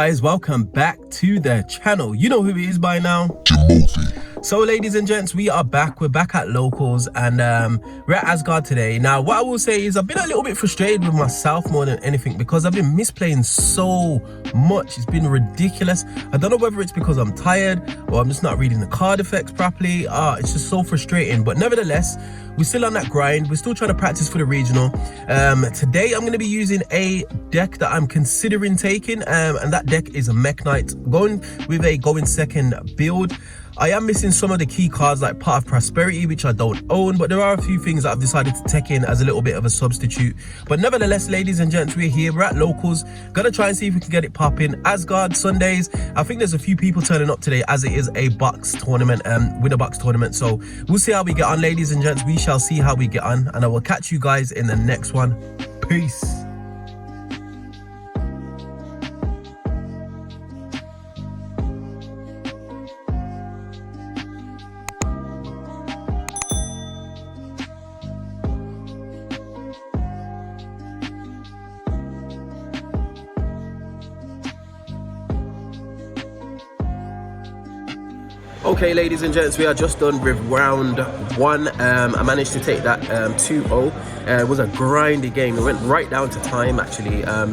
guys, welcome back to the channel. You know who it is by now, Jimothy. So ladies and gents, we are back. We're back at locals, and we're at Asgard today. Now what I will say is I've been a little bit frustrated with myself more than anything, because I've been misplaying so much. It's been ridiculous. I don't know whether it's because I'm tired or I'm just not reading the card effects properly. It's just so frustrating, but nevertheless we're still on that grind. We're still trying to practice for the regional. Today I'm going to be using a deck that I'm considering taking, and that deck is a Mekk Knight, going with a going second build. I am missing some of the key cards like Part of Prosperity, which I don't own, but there are a few things that I've decided to take in as a little bit of a substitute. But nevertheless, ladies and gents, we're here, we're at locals, gonna try and see if we can get it popping. Asgard Sundays, I think there's a few people turning up today, as it is a box tournament, winner box tournament. So we'll see how we get on, ladies and gents. We shall see how we get on, and I will catch you guys in the next one. Peace. Okay, ladies and gents, we are just done with round one. I managed to take that 2-0. It was a grindy game. It went right down to time, actually. I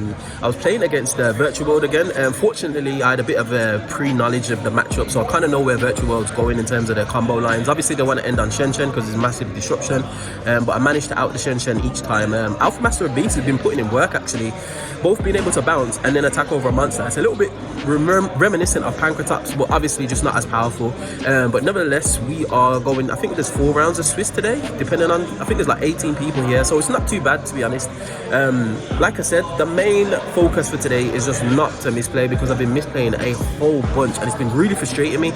was playing against Virtual World again. Fortunately, I had a bit of pre-knowledge of the matchup, so I kind of know where Virtual World's going in terms of their combo lines. Obviously, they want to end on Shen because it's massive disruption, but I managed to out the Shen each time. Alpha Master of Beast has been putting in work, actually. Both being able to bounce and then attack over a monster. It's a little bit reminiscent of Pancratops, but obviously just not as powerful. But nevertheless, we are going, I think there's 4 rounds of Swiss today, depending on, I think there's like 18 people here, so it's not too bad, to be honest. Like I said, the main focus for today is just not to misplay, because I've been misplaying a whole bunch and it's been really frustrating me,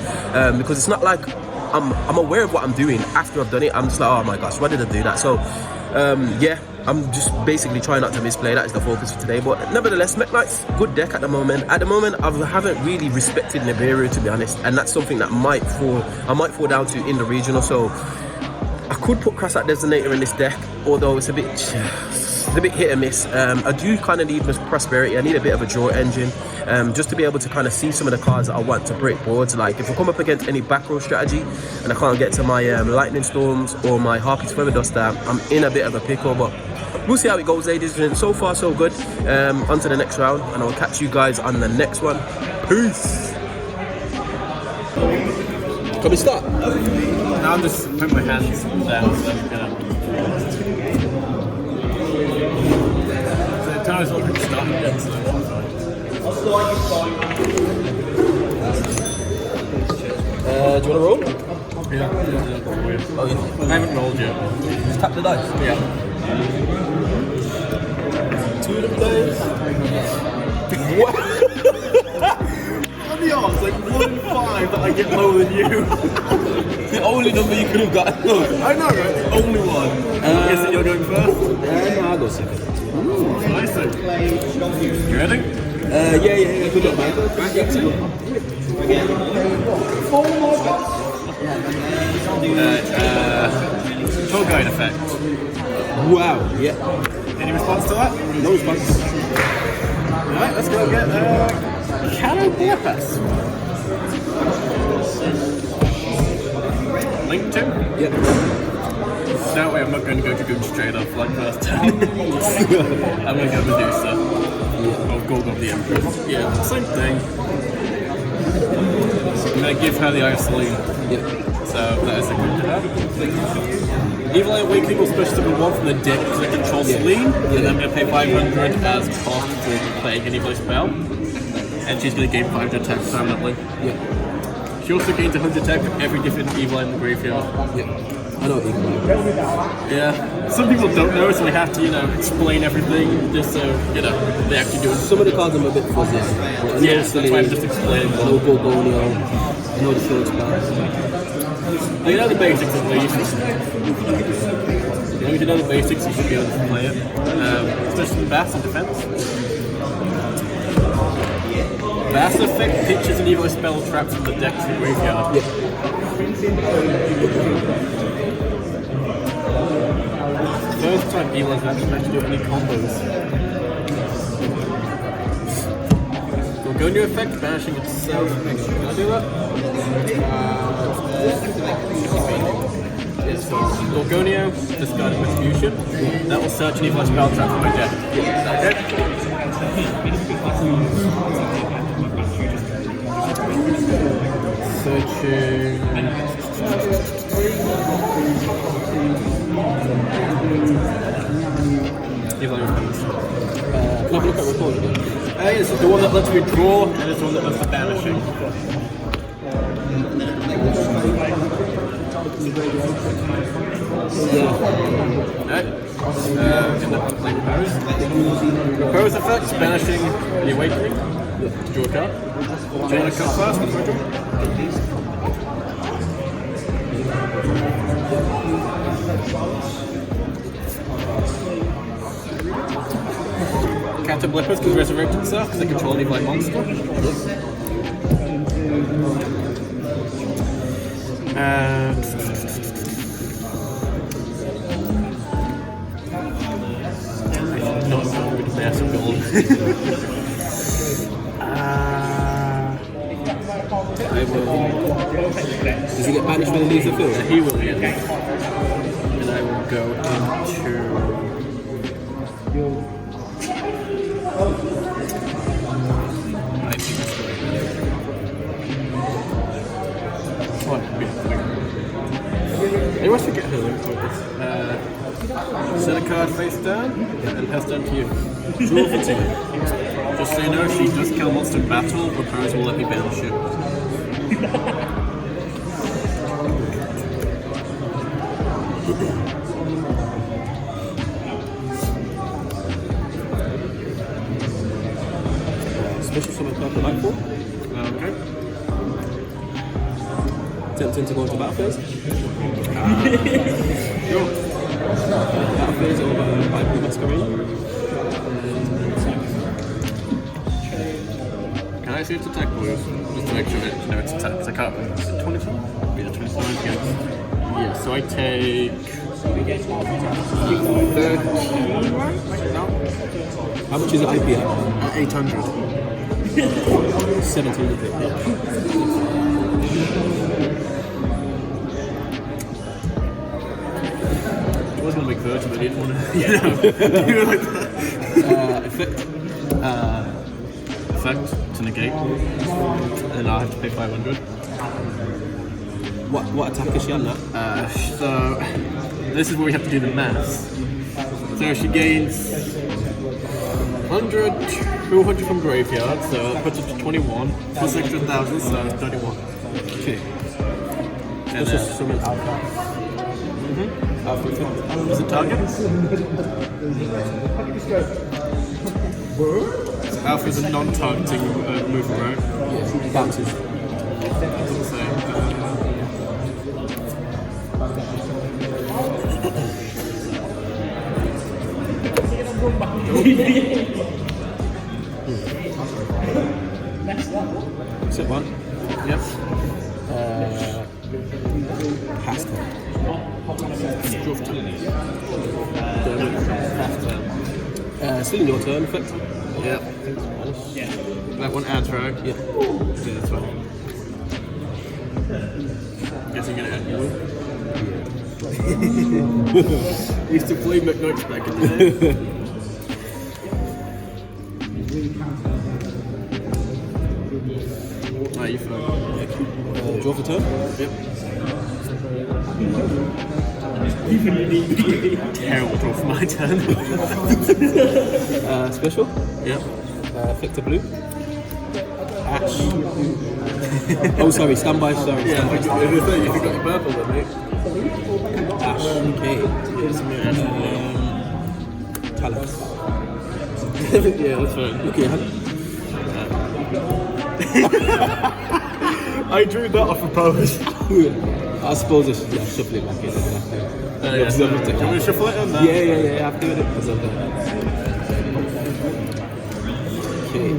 because it's not like I'm aware of what I'm doing after I've done it. I'm just like, oh my gosh, why did I do that? So yeah, I'm just basically trying not to misplay. That is the focus for today. But nevertheless, Mekk Knight's good deck at the moment. At the moment, I haven't really respected Nibiru, to be honest, and that's something that I might fall down to in the regional. So I could put Crass at Designator in this deck, although it's a bit hit and miss. I do kind of need Prosperity. I need a bit of a draw engine, just to be able to kind of see some of the cards that I want to break boards. Like if I come up against any back row strategy and I can't get to my Lightning Storms or my Harpy's Feather Duster, I'm in a bit of a pickle. But we'll see how it goes, ladies and gents. So far so good. On to the next round, and I'll catch you guys on the next one. Peace. Can we start? Now I'm just putting my hands down, so I'm gonna... The time's already started again, so... Do you want to roll? Yeah. Oh, yeah. I haven't rolled yet. Just tap the dice? Yeah. 2 of them dice? What? On the odds, like 1 in 5 that I get lower than you. The only number you could have got. I know, right? The only one. Is that you're going first? No, I'll go second. Ooh, nice. You ready? Yeah, good luck, man. Tour guide effect. Wow, yeah. Any response to that? No response. Alright, let's go get Cano Budapest. Link 2? Yeah. That way I'm not going to go to Goon straight off like first turn. I'm going to go Medusa. Or Gorgon the Empress. Yeah, same thing. I'm going to give her the Eye of Selene. Yeah. So that is a good job. Evil Eye Awakening will special summon 1 from the deck because I control Selene. And then I'm going to pay 500 as cost for playing an Evil Eye spell. And she's going to gain 500 attack permanently. Yeah. She also gains 100 attack for every different Evil Eye in the graveyard. Yeah. I know what you mean. Yeah. Some people don't know, so we have to, explain everything just so, they actually do it. Some of the cards are a bit fuzzy. Yes, that's why I'm just explaining them. No Gorgonio. I know the short spells. You know the basics at least. If you know the basics, you should be able to play it. Especially Bass and Defense. Bass effect pitches an evil spell trap from the deck to the graveyard. Yeah. First time Elo's actually managed to do any combos. Gorgonia effect, banishing itself. Can I do that? Yes, so Gorgonia, discard Retribution. That will search an evil spell trap from my deck. Okay? Searching. Evil Weapons. Can I have a look at report again? It's the one that lets me draw, and it's the one that lets me banishing. Alright. Propose effects, banishing the awakening. Draw a card. Do you want to cut first? Catablippers can resurrect itself because they control an evil monster. And not good mass of gold. I will. Does he get banished when he leaves the field? He will, yeah. And I will go into. I think that's right. What? I always forget her name for this. Set a card face down and pass down to you. Draw for 2. Just so you know, she does kill a monster in battle, Repose will let me banish it. Special summon purple nightfall. Okay. Tempting to go into battle phase. Sure. Battle phase over IP Masquerade. Can I see its attack blues? Just to make sure that you know it's attack. Because I can't. Is it 27? Yeah, 27. Yeah, so I take 13. No? How much is it IP at? 800. 17 of it. I was going to make 30, but I didn't want to, do it like that. Effect to negate. And I'll have to pay 500. What attack is she on that? So, this is where we have to do the maths. So she gains 100, 200 from graveyard, so that puts it to 21, plus extra 1,000, so 31. Okay. And This is summon Alpha. Alpha. is it target? Alpha is a non-targeting mover, right? Yeah, bounces. Doesn't say. Sit one. Yep. Pass turn. Draw for 2. Still in your turn, effect. Yep. That one adds, right? Yeah. Yeah, that's fine. Guess you're gonna add more. Used to play McNuggets back in the day. Ah, you fine. Draw for turn. Yep. Terrible draw for my turn. Special. Yep. Effect to blue. Ash. Oh, sorry. Standby. Sorry. Yeah, Standby. if you got your purple then, mate. Ash. Okay. Yes, man. Talus. Yeah, that's fine. Look at your hand. I drew that off a pose. I suppose I should shuffle it back in. Yeah, so, do you want me to shuffle it in there? Yeah. I've given it because of that. Okay.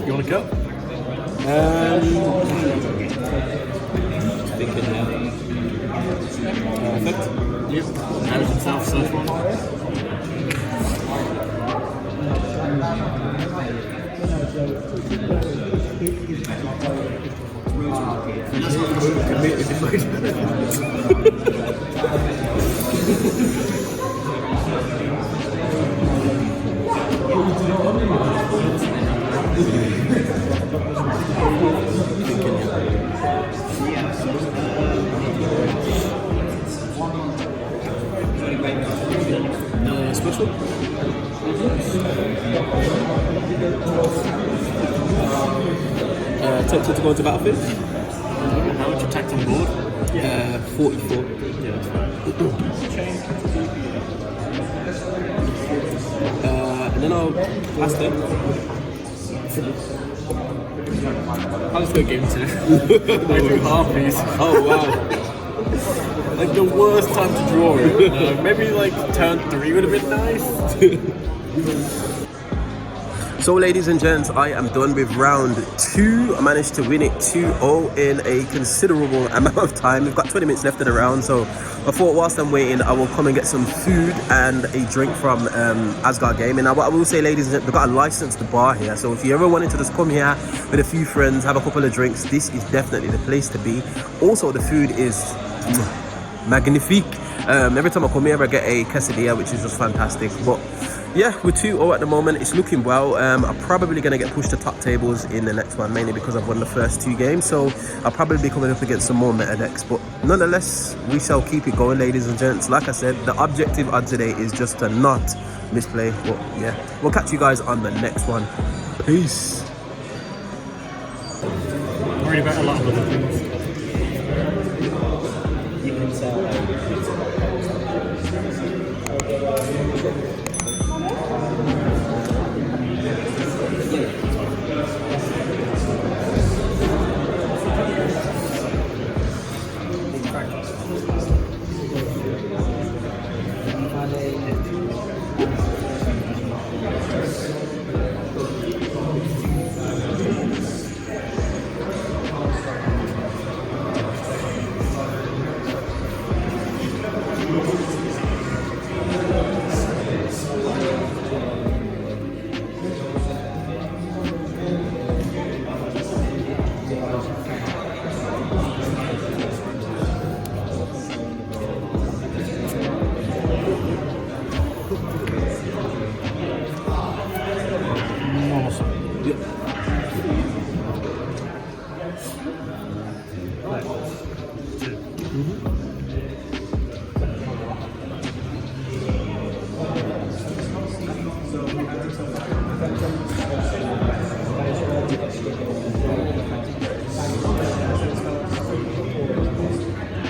You want to cut? Thinking now. Effect. Yep. Damage himself, search one. Special? Tempted to go into battlefield? How much attacked on board? 44. Yeah, that's fine. And then I'll pass them. I'll just go game 2. I do harpies. Oh wow. Like the worst time to draw it. Maybe like turn 3 would have been nice. So ladies and gents, I am done with round 2. I managed to win it 2-0 in a considerable amount of time. We've got 20 minutes left in the round, so I thought whilst I'm waiting, I will come and get some food and a drink from Asgard Gaming. Now what I will say, ladies and gents, we've got a licensed bar here, so if you ever wanted to just come here with a few friends, have a couple of drinks, this is definitely the place to be. Also, the food is magnifique. Every time I come here I get a quesadilla, which is just fantastic. But yeah, we're 2-0 at the moment. It's looking well. I'm probably going to get pushed to top tables in the next one, mainly because I've won the first 2 games, so I'll probably be coming up against some more meta decks. But nonetheless, we shall keep it going, ladies and gents. Like I said, the objective of today is just to not misplay. But yeah, we'll catch you guys on the next one. Peace. Worried about a lot of other things. You can tell.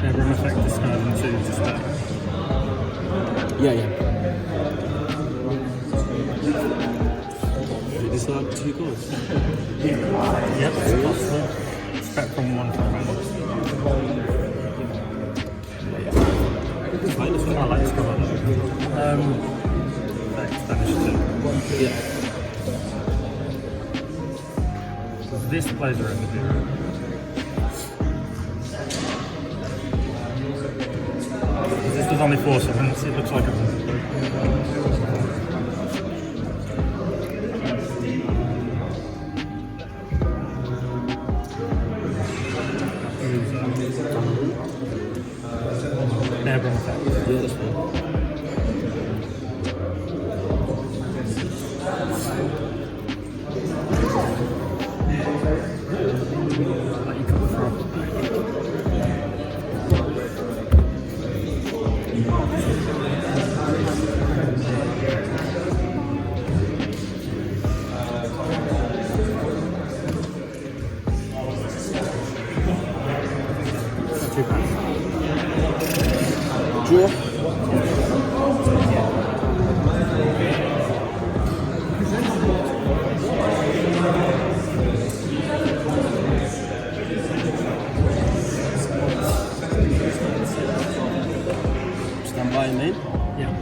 Everyone affect discard and choose just that. Yeah. Is that 2 goals? Yep, it's possible. Expect from 1 to I like this colour. Spanish 2. Yeah. This plays around the zero. This was only 4 seconds, it looks like a Airborne effect. Yeah, that's fine. Let you come from. Too bad. Draw. Stand by, mate. Yeah.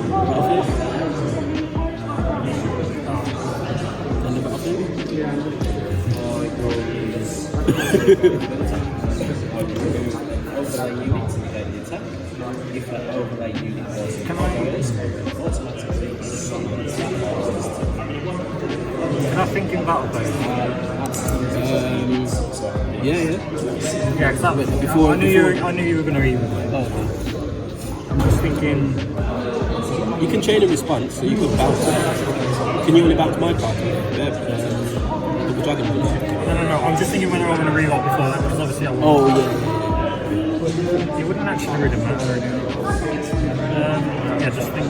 Battlefield. On the battlefield. Overlay unit to negate the attack. If that overlay unit was automatically Can I battle phase? Yeah. Yeah, because Before- I knew you were going to read it. Oh, okay. I'm just thinking. You can chain a response, so you could bounce. Can you only bounce my card? Yeah, the dragon. No. I'm just thinking when I want to reload before that because obviously I won't. Oh yeah. You wouldn't actually read them that. Yeah, just think.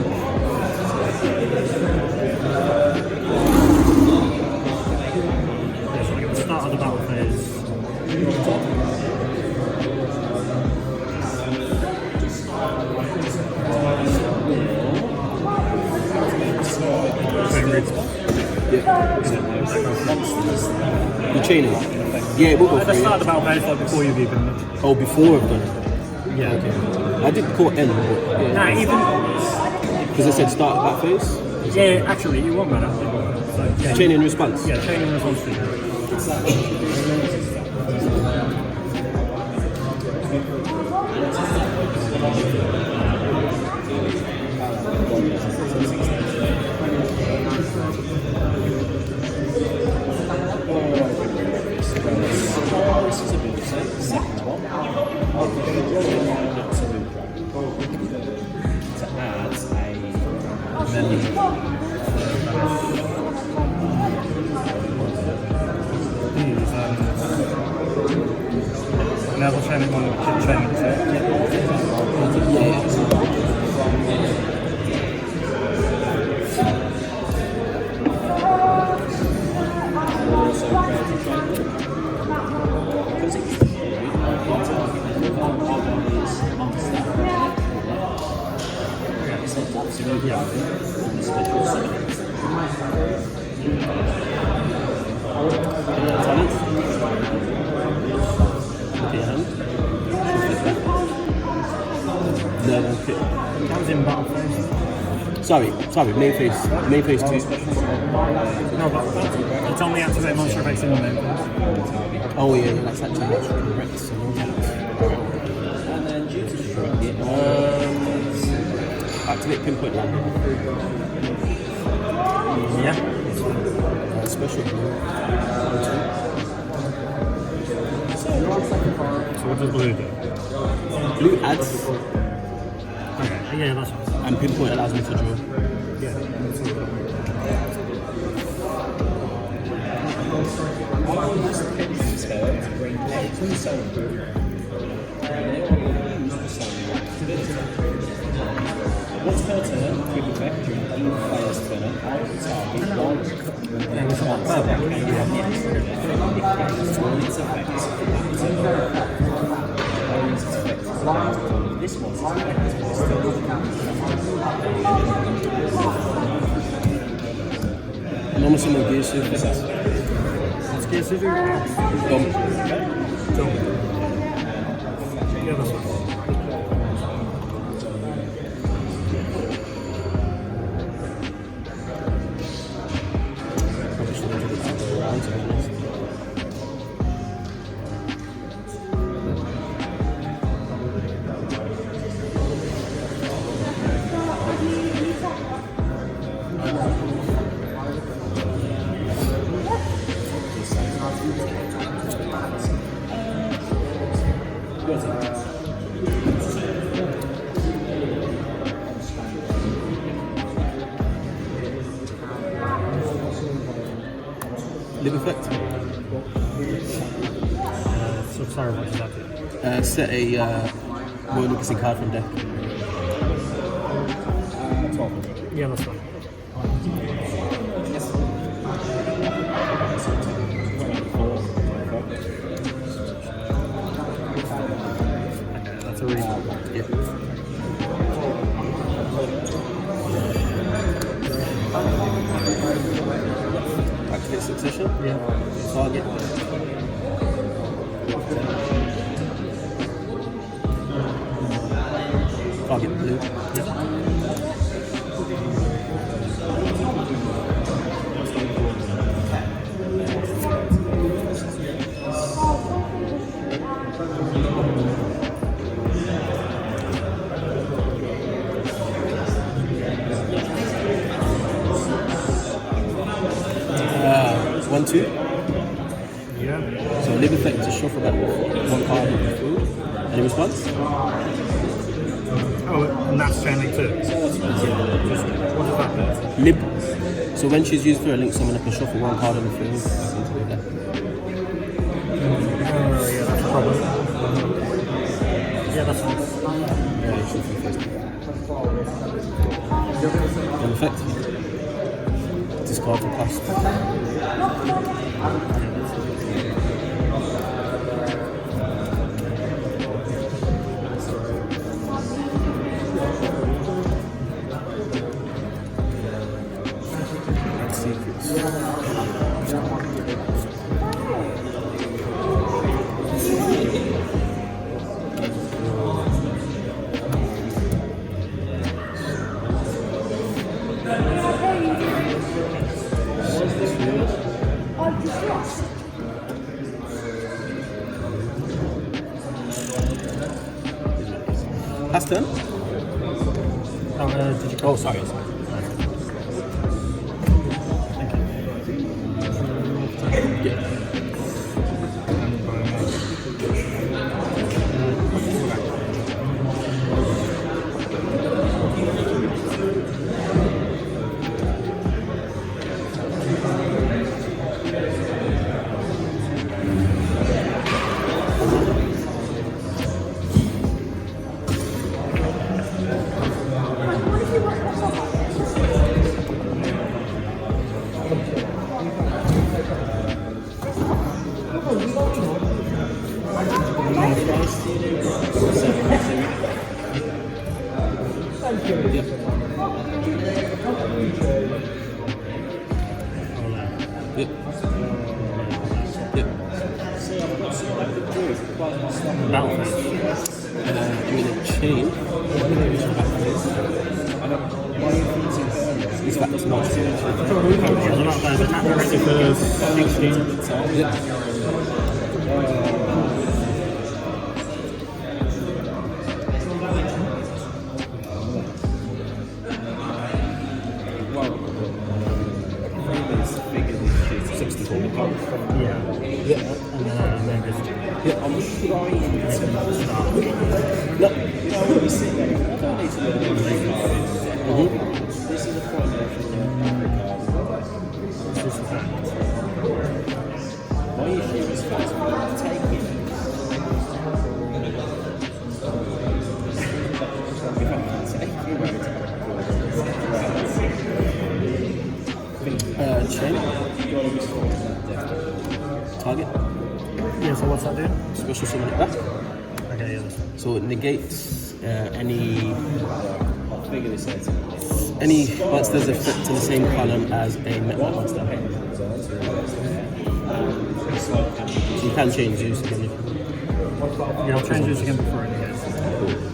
Yeah, so at the start of the battle phase. You chaining? Yeah, we'll go At for the it. start of the battle phase, like before you've even. Oh, before I've done it. Yeah. Okay. I did call N, but yeah. Nah, even. Because I said start that phase. Yeah, actually, you won't matter. So, yeah, Chain in response. Yeah, chain in response to Never training one with training two. That was in battle phase. Sorry, main phase 2. No, but it's only activate monster effects in the main phase. Oh yeah, that's actually correct. So And then due to the activate pinpoint landing. Yeah. Special. So what does blue do? Blue adds, Okay, yeah, that's fine. and pinpoint allows me to draw. Yeah. What's per turn? Quick effect during any player's turn. All target one. Yeah, this one's perfect. Its effects. This one's Normal summon gear surface. Let's get to Dump. Yeah, that's fine. Probably should have done it the other way around, to be honest. Live effect. So sorry, what does that do? Set a Royal Legacy card from deck. Yeah, that's fine. Okay, that's a read. Yeah. Activate succession. Yeah. Target. Target blue. 1/2. Yeah. So live effect to shuffle back one card in the field. Any response? Oh, and that's chain link too. What does that do? Lib. So when she's used for a link, someone can shuffle one card on the field. Oh, yeah, that's a problem. Yeah, that's fine. Live effect. Discard for cost. Pass turn. Did you go? Oh, sorry. Target. Yeah, so what's that do? Special summon it back. Okay, yeah, that's fine. So it negates any monster's effect in the same column as a Mekk monster. You can change use again. Yeah, I'll change this again before it negates.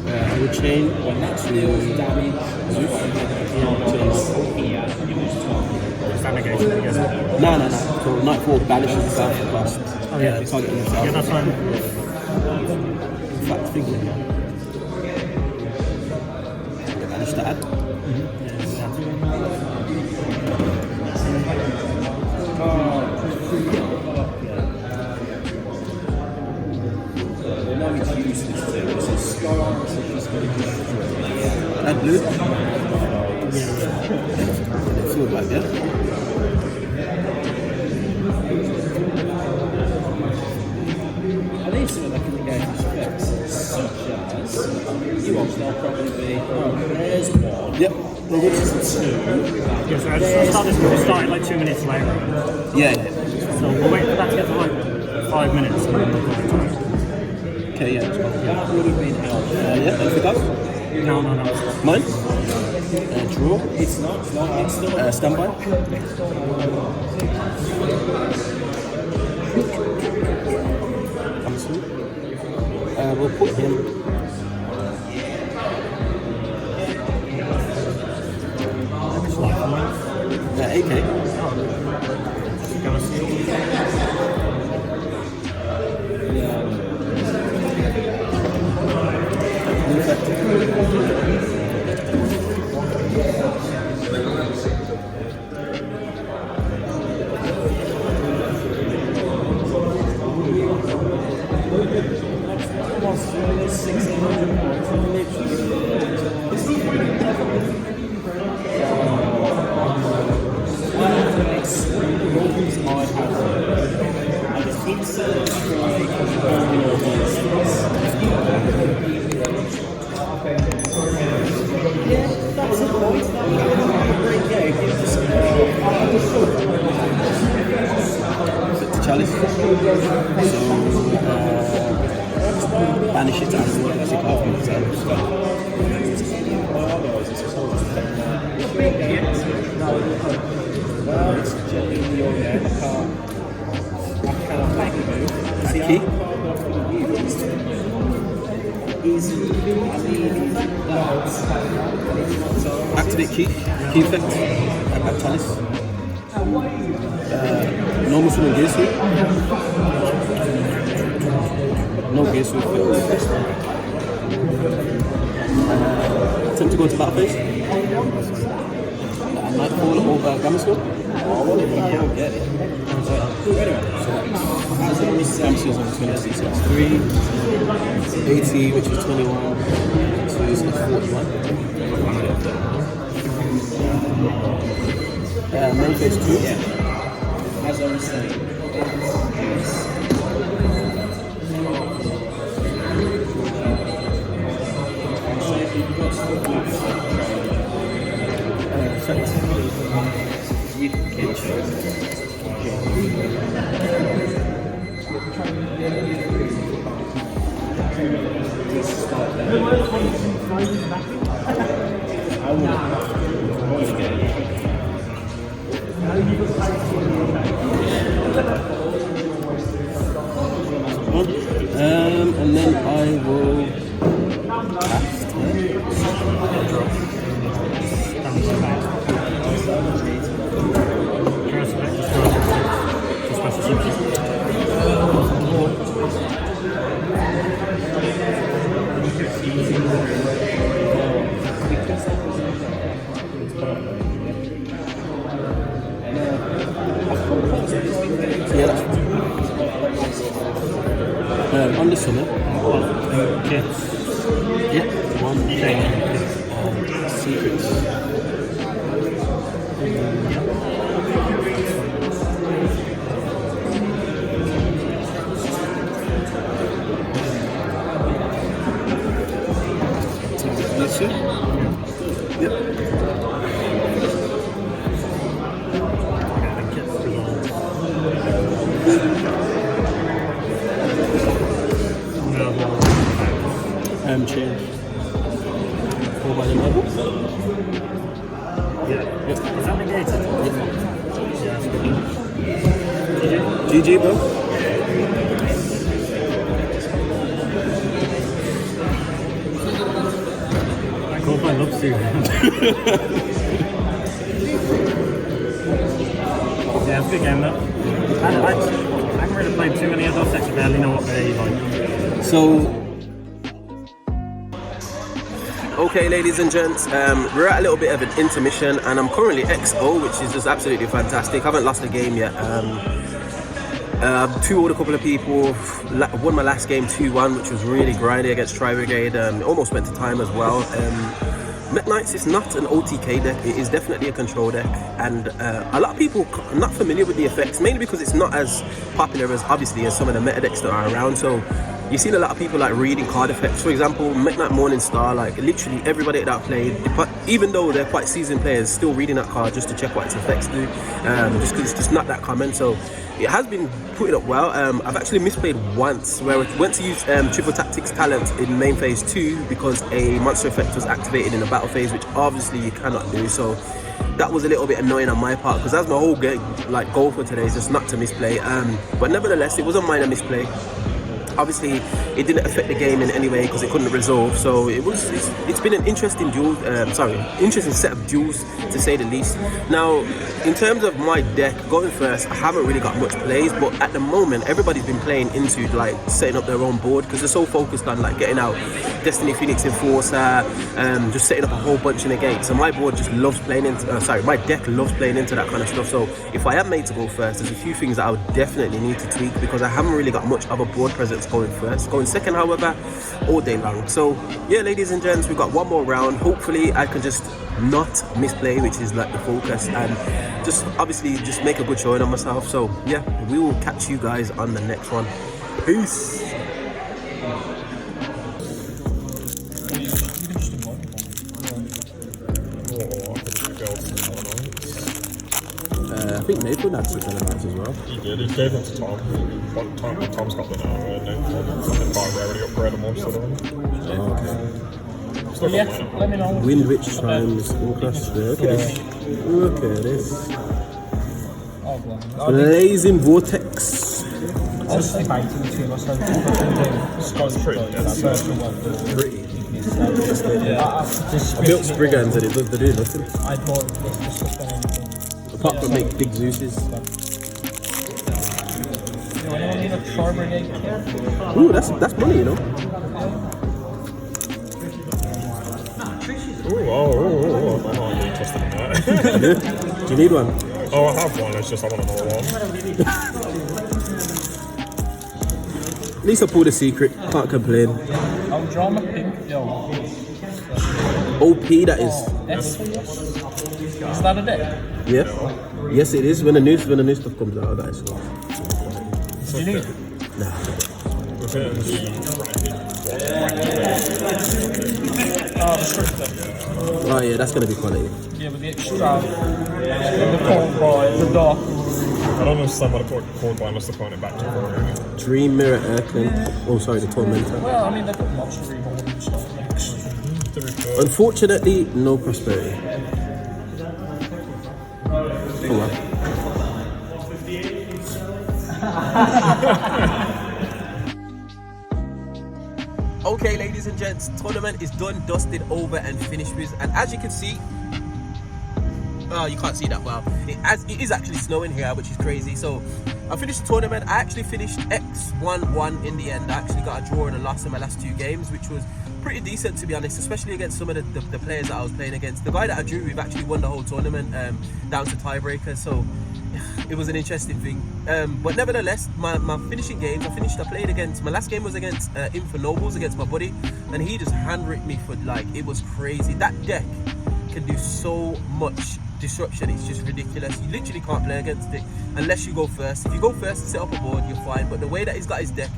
I would chain Is that negation again? No. So Nightfall banishes itself and cast. Oh, yeah. Targeting himself. Yeah, that's fine. In fact, figure. Banish to add. Add blue. Field back there. I think some of the communication specs, such as you obviously will probably be, there's one. Yep. There's two. Yeah, so I'll start this. We'll start it like 2 minutes later. Yeah. So we'll wait for that to get to like 5 minutes and then we'll go to time. Okay, yeah, that's fine. That would have been helpful. Yeah, anything else? No. Mine? Draw. It's not, it's still Standby. Comes through. We'll put him. AK. Chalice. So, banish it to Asgard. That's a card from the key. Activate key. Key effect. Chalice. Normal summon gear sweep. No gear sweep. Attempt to go into battle phase. Nightfall over Gamma Sword. Gamma Sword is on 26, so it's 3, 80, which is 21, so it's 41. Main phase 2. As I was saying. And then I will on this one, yeah, one thing, secrets. This one? Yep. Change. 4 by the level. Yeah. Yep. Is that negated? Yep. GG, bro. I hope I love you. Yeah, it's a good game though. I haven't really played too many of those decks. I barely know what they like. So. Okay, ladies and gents, we're at a little bit of an intermission, and I'm currently XO, which is just absolutely fantastic. I haven't lost a game yet. 2-0'd a couple of people. Won my last game 2-1, which was really grindy against Brigade. Almost went to time as well. Mekk Knights is not an OTK deck. It is definitely a control deck, and a lot of people are not familiar with the effects, mainly because it's not as popular as obviously as some of the meta decks that are around. So you've seen a lot of people like reading card effects. For example, Mekk Knight Morningstar, like literally everybody that played, even though they're quite seasoned players, still reading that card just to check what its effects do, just because it's just not that common. So it has been putting up well. I've actually misplayed once where I went to use Triple Tactics talent in main phase 2 because a monster effect was activated in the battle phase, which obviously you cannot do. So that was a little bit annoying on my part, because that's my whole goal for today, is just not to misplay. But nevertheless, it was a minor misplay. Obviously, it didn't affect the game in any way because it couldn't resolve. So it's been an interesting interesting set of duels to say the least. Now, in terms of my deck, going first, I haven't really got much plays, but at the moment, everybody's been playing into like setting up their own board because they're so focused on like getting out Destiny Phoenix Enforcer, just setting up a whole bunch in the gate. So my board just loves playing into, my deck loves playing into that kind of stuff. So if I am made to go first, there's a few things that I would definitely need to tweak because I haven't really got much of a board presence going first. Going second, however, all day long. So yeah, ladies and gents, we've got one more round. Hopefully I can just not misplay, which is like the focus, and just obviously just make a good showing on myself. So yeah, we will catch you guys on the next one. Peace. think Nathan had 6 elements as well. He did. He gave them to Tom. Tom's got them now. The card already upgraded most of them. Oh, okay. Still got mine. Let me know. Wind Witch Chimes, Incrust. Look at this. Look at this. Blazing Vortex. Honestly, biting between us. It's pretty dead. Pretty. I built Brigands and they do nothing. I bought this Apart from make big Zeus's. Anyone need a Shore Brigade kit? Ooh, that's money, you know. I'm not really interested in that. Do you need one? Oh, I have one. It's just I want another one. At least I pulled a secret. Can't complain. I'll draw my pink. Yo, OP that is. S. Is that a deck? Yeah. Yes, it is. When the new stuff comes out, that is. Do you need it? Nah. Oh, the stricter. Oh yeah, that's gonna be quality. Yeah, with the extra. The cold boy, the dark. I don't understand why the code by unless they're putting it back to core. Dream Mirror Airclint. Oh, sorry, the Tormentor. Well, I mean, they've got lots of remold and stuff next. Unfortunately, no prosperity. Oh well. Okay, ladies and gents, tournament is done, dusted, over and finished with. And as you can see, oh, you can't see that well. It is actually snowing here, which is crazy. So I finished the tournament. I actually finished X1-1 in the end. I actually got a draw and a loss in my last 2 games, which was pretty decent, to be honest, especially against some of the players that I was playing against. The guy that I drew, we've actually won the whole tournament down to tiebreakers. So it was an interesting thing. But nevertheless, my finishing games, I played against, my last game was against Infer Nobles, against my buddy, and he just hand-ripped me for, like, it was crazy. That deck can do so much disruption, it's just ridiculous. You literally can't play against it unless you go first. If you go first and set up a board, you're fine, but the way that he's got his deck,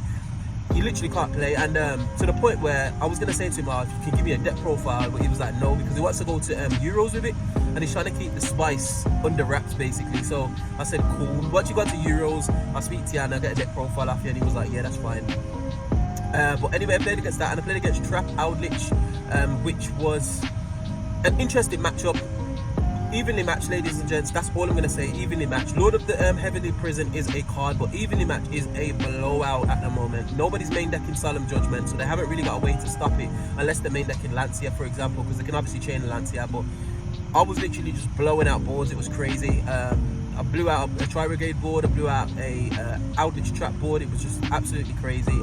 you literally can't play. And to the point where I was going to say to him, if you can give me a deck profile, but he was like, no, because he wants to go to Euros with it, and he's trying to keep the spice under wraps, basically. So I said, cool, once you go to Euros, I'll speak to you and I'll get a deck profile off you. And he was like, yeah, that's fine. But anyway, I played against that, and I played against Trap Outlich, which was an interesting matchup. Evenly matched, ladies and gents, that's all I'm going to say. Evenly matched. Lord of the Heavenly Prison is a card, but evenly matched is a blowout at the moment. Nobody's main decking Solemn Judgment, so they haven't really got a way to stop it, unless they're main decking Lancia, for example, because they can obviously chain Lancia. But I was literally just blowing out boards. It was crazy. I blew out a Tri-Brigade board, I blew out a Outlich Trap board. It was just absolutely crazy.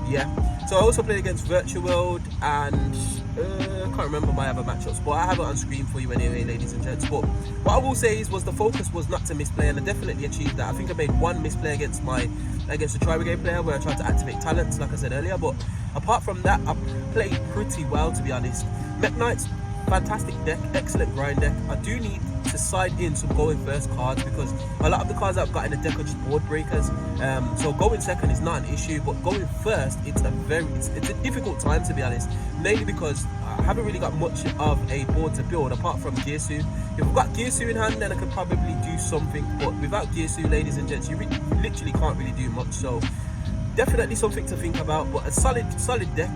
Yeah. So I also played against Virtual World, and I can't remember my other matchups, but I have it on screen for you anyway, ladies and gents. But what I will say was the focus was not to misplay, and I definitely achieved that. I think I made 1 misplay against the Tri-Brigade player, where I tried to activate talents, like I said earlier. But apart from that, I played pretty well, to be honest. Mekk Knight's fantastic deck, excellent grind deck. I do need to side in some going first cards, because a lot of the cards I've got in the deck are just board breakers. So going second is not an issue, but going first, it's a difficult time, to be honest, mainly because I haven't really got much of a board to build apart from Gearsu. If I've got Gearsu in hand, then I could probably do something, but without Gearsu, ladies and gents, you literally can't really do much. So definitely something to think about, but a solid deck.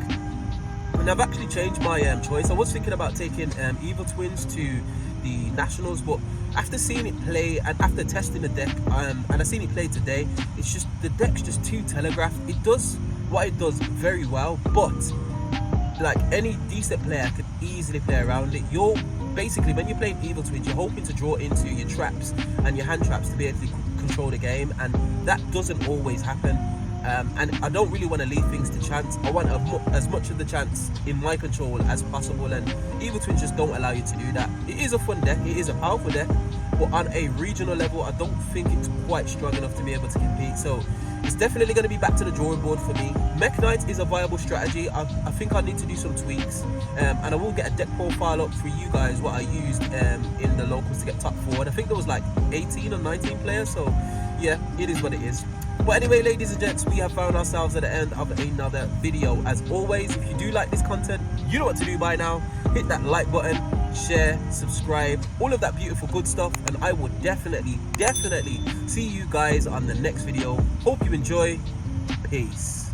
And I've actually changed my choice. I was thinking about taking Evil Twins to the Nationals, but after seeing it play and after testing the deck, and I seen it play today, it's just, the deck's just too telegraphed. It does what it does very well, but like any decent player could easily play around it. You're basically, when you're playing Evil Twins, you're hoping to draw into your traps and your hand traps to be able to control the game, and that doesn't always happen. And I don't really want to leave things to chance. I want as much of the chance in my control as possible, and Evil Twins just don't allow you to do that. It is a fun deck, it is a powerful deck, but on a regional level, I don't think it's quite strong enough to be able to compete. So it's definitely going to be back to the drawing board for me. Mekk Knight is a viable strategy. I think I need to do some tweaks, and I will get a deck profile up for you guys, what I used in the locals to get top forward. I think there was like 18 or 19 players, so yeah, it is what it is. But anyway, ladies and gents, we have found ourselves at the end of another video. As always, if you do like this content, you know what to do by now. Hit that like button, share, subscribe, all of that beautiful good stuff, and I will definitely see you guys on the next video. Hope you enjoy. Peace.